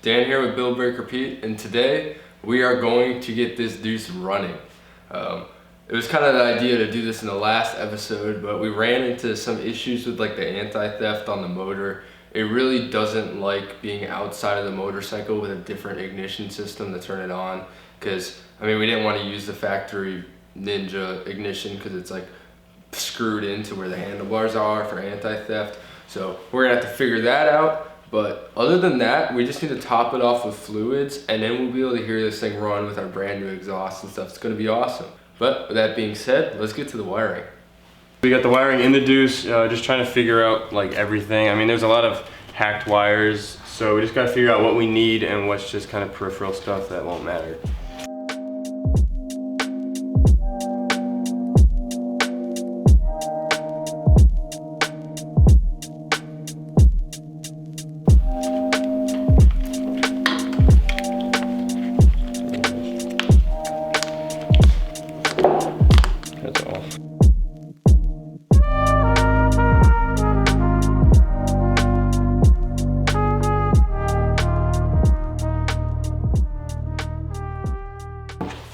Dan here with Build Break Repeat, and today we are going to get this Deuce running. It was kind of the idea to do this in the last episode, but we ran into some issues with like the anti-theft on the motor. It really doesn't like being outside of the motorcycle with a different ignition system to turn it on, because I mean, we didn't want to use the factory Ninja ignition because it's like screwed into where the handlebars are for anti-theft. So we're gonna have to figure that out. But other than that, we just need to top it off with fluids, and then we'll be able to hear this thing run with our brand new exhaust and stuff. It's gonna be awesome. But with that being said, let's get to the wiring. We got the wiring in the Deuce, just trying to figure out like everything. I mean, there's a lot of hacked wires, so we just gotta figure out what we need and what's just kind of peripheral stuff that won't matter.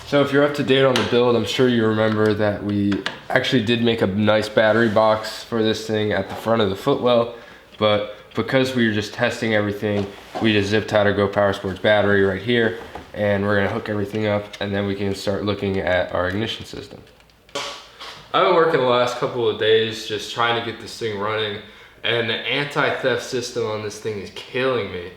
So if you're up to date on the build, I'm sure you remember that we actually did make a nice battery box for this thing at the front of the footwell, but because we were just testing everything, we just zip tied our Go Power Sports battery right here, and we're gonna hook everything up, and then we can start looking at our ignition system. I've been working the last couple of days just trying to get this thing running, and the anti-theft system on this thing is killing me.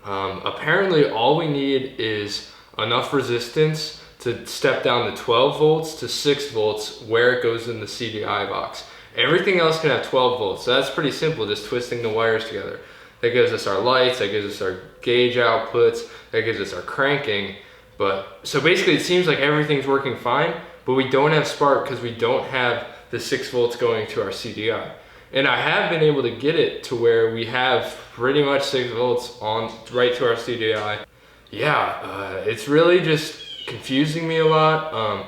Apparently all we need is enough resistance to step down to 12 volts to 6 volts where it goes in the CDI box. Everything else can have 12 volts, so that's pretty simple, just twisting the wires together. That gives us our lights, that gives us our gauge outputs, that gives us our cranking. But so basically it seems like everything's working fine, but we don't have spark because we don't have the 6 volts going to our CDI. And I have been able to get it to where we have pretty much 6 volts on right to our CDI. Yeah, it's really just confusing me a lot.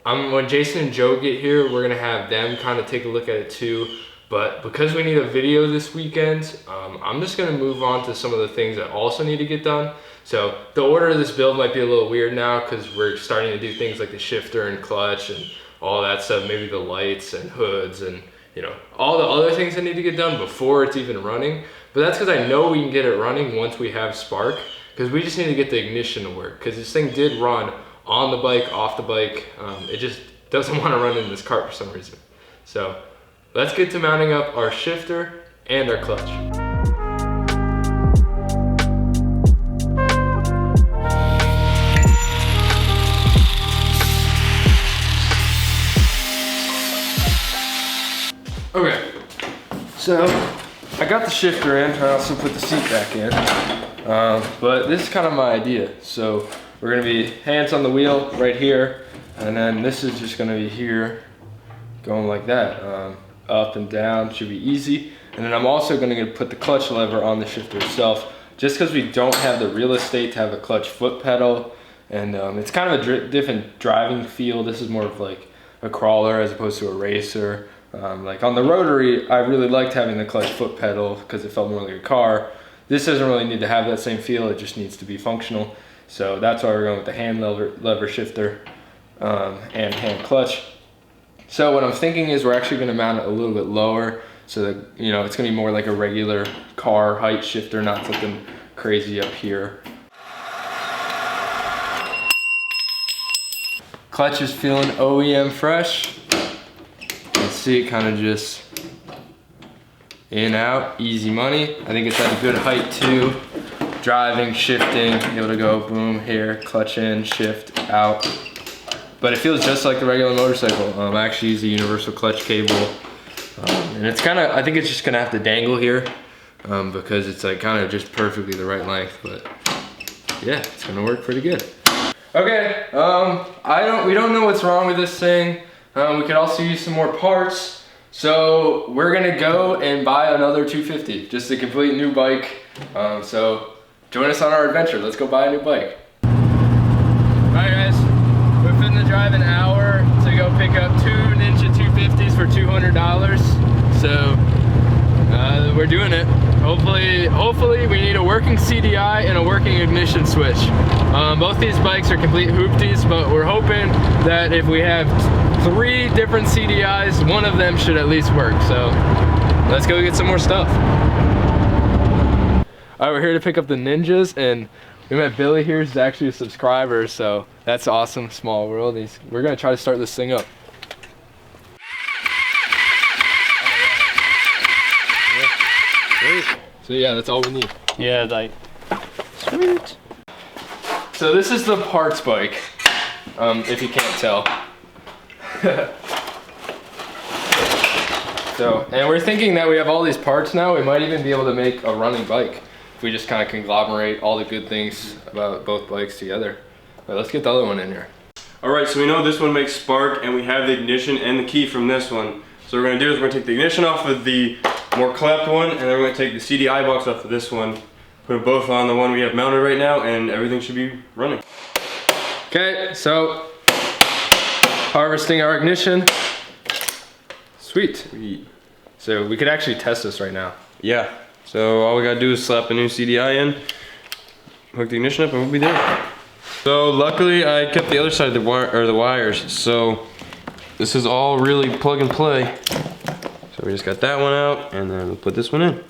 When Jason and Joe get here, we're gonna have them kind of take a look at it too. But because we need a video this weekend, I'm just gonna move on to some of the things that also need to get done. So the order of this build might be a little weird now because we're starting to do things like the shifter and clutch and all that stuff, maybe the lights and hoods and you know, all the other things that need to get done before it's even running. But that's because I know we can get it running once we have spark, because we just need to get the ignition to work, because this thing did run on the bike, off the bike. It just doesn't want to run in this cart for some reason. So let's get to mounting up our shifter and our clutch. Okay, so I got the shifter in, I also put the seat back in, but this is kind of my idea. So we're gonna be hands on the wheel right here, and then this is just gonna be here, going like that, up and down, should be easy. And then I'm also gonna put the clutch lever on the shifter itself, just because we don't have the real estate to have a clutch foot pedal, and it's kind of a different driving feel. This is more of like a crawler as opposed to a racer. Like on the rotary, I really liked having the clutch foot pedal because it felt more like a car. This doesn't really need to have that same feel, it just needs to be functional. So that's why we're going with the hand lever shifter and hand clutch. So what I'm thinking is we're actually going to mount it a little bit lower so that, you know, it's going to be more like a regular car height shifter, not something crazy up here. Clutch is feeling OEM fresh. See it kind of just in, out, easy money. I think it's at a good height too. Driving, shifting, able to go boom, here, clutch in, shift, out. But it feels just like the regular motorcycle. I actually use a universal clutch cable. And it's kind of, I think it's just gonna have to dangle here because it's like kind of just perfectly the right length, but yeah, it's gonna work pretty good. Okay, we don't know what's wrong with this thing. We could also use some more parts. So we're gonna go and buy another 250, just a complete new bike. So join us on our adventure. Let's go buy a new bike. All right guys, we're finna drive an hour to go pick up 2 Ninja 250s for $200. So we're doing it. Hopefully we need a working CDI and a working ignition switch. Both these bikes are complete hoopties, but we're hoping that if we have 3 different CDIs, one of them should at least work. So let's go get some more stuff. All right, we're here to pick up the Ninjas, and we met Billy here, who's actually a subscriber, so that's awesome. Small world. We're gonna try to start this thing up. So yeah, that's all we need. Yeah, like. Sweet. So this is the parts bike, if you can't tell. So, and we're thinking that we have all these parts now, we might even be able to make a running bike if we just kind of conglomerate all the good things about both bikes together. But let's get the other one in here. All right, so we know this one makes spark, and we have the ignition and the key from this one. So what we're gonna do is we're gonna take the ignition off of the more clapped one, and then we're gonna take the CDI box off of this one, put them both on the one we have mounted right now, and everything should be running. Okay, so harvesting our ignition. Sweet. So we could actually test this right now. Yeah, so all we gotta do is slap a new CDI in, hook the ignition up, and we'll be there. So luckily I kept the other side of the wire, or the wires, so this is all really plug and play. So we just got that one out, and then we'll put this one in.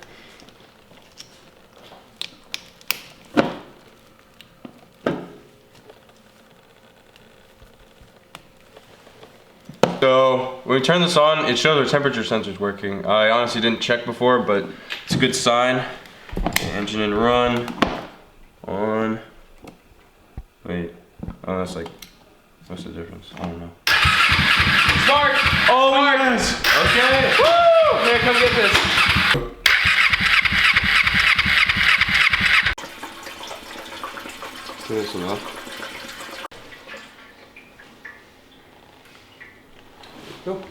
So when we turn this on, it shows our temperature sensor's working. I honestly didn't check before, but it's a good sign. Okay, engine in run, on. Wait, oh that's like, what's the difference? I don't know. Spark! Oh Spark! yes! Okay! Woo! Here, come get this. Turn this one off. Go.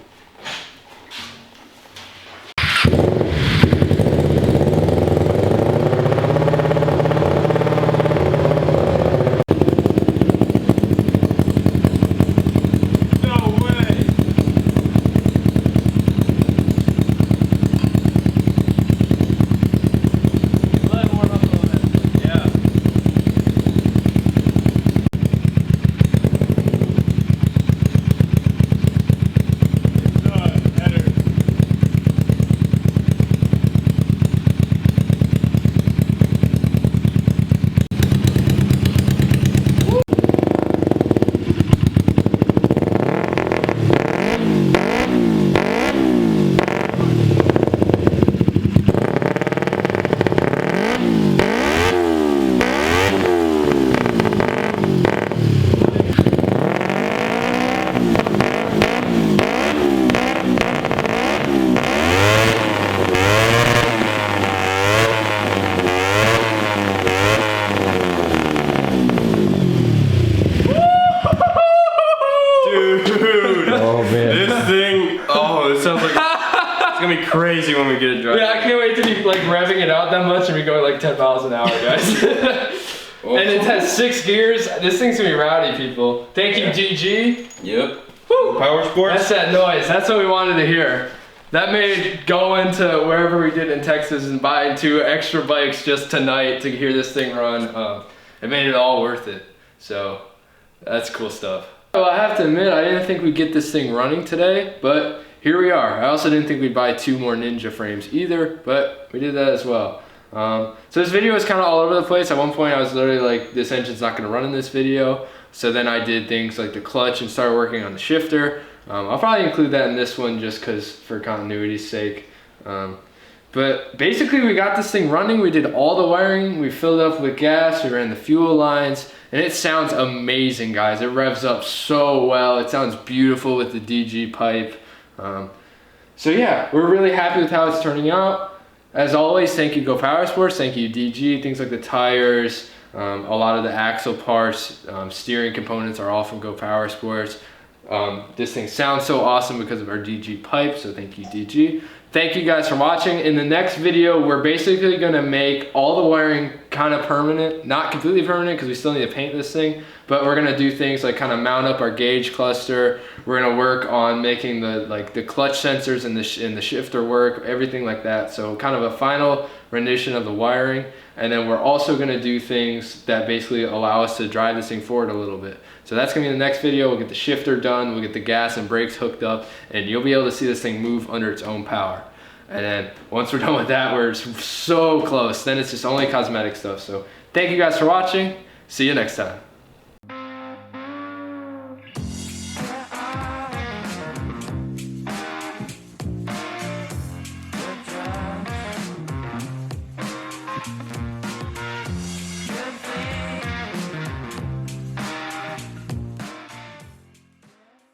Crazy when we get it dry. Yeah, I can't wait to be like revving it out that much and be going like 10 miles an hour, guys. And it has 6 gears. This thing's gonna be rowdy, people. Thank you, GG. Yep. Woo. Power Sports. That's that noise. That's what we wanted to hear. That made going to wherever we did in Texas and buying 2 extra bikes just tonight to hear this thing run. It made it all worth it. So that's cool stuff. Well, I have to admit, I didn't think we'd get this thing running today, but here we are. I also didn't think we'd buy 2 more Ninja frames either, but we did that as well. So this video is kind of all over the place. At one point I was literally like, this engine's not gonna run in this video. So then I did things like the clutch and started working on the shifter. I'll probably include that in this one just cause for continuity's sake. But basically we got this thing running. We did all the wiring. We filled it up with gas. We ran the fuel lines and it sounds amazing, guys. It revs up so well. It sounds beautiful with the DG pipe. So yeah, we're really happy with how it's turning out. As always, thank you Go Power Sports, thank you DG, things like the tires, a lot of the axle parts, steering components are all from Go Power Sports. This thing sounds so awesome because of our DG pipe, so thank you, DG. Thank you guys for watching. In the next video, we're basically gonna make all the wiring kind of permanent, not completely permanent because we still need to paint this thing, but we're gonna do things like kind of mount up our gauge cluster. We're gonna work on making the clutch sensors and the shifter work, everything like that. So kind of a final rendition of the wiring. And then we're also gonna do things that basically allow us to drive this thing forward a little bit. So that's gonna be the next video. We'll get the shifter done, we'll get the gas and brakes hooked up, and you'll be able to see this thing move under its own power. And then once we're done with that, we're so close. Then it's just only cosmetic stuff. So thank you guys for watching. See you next time.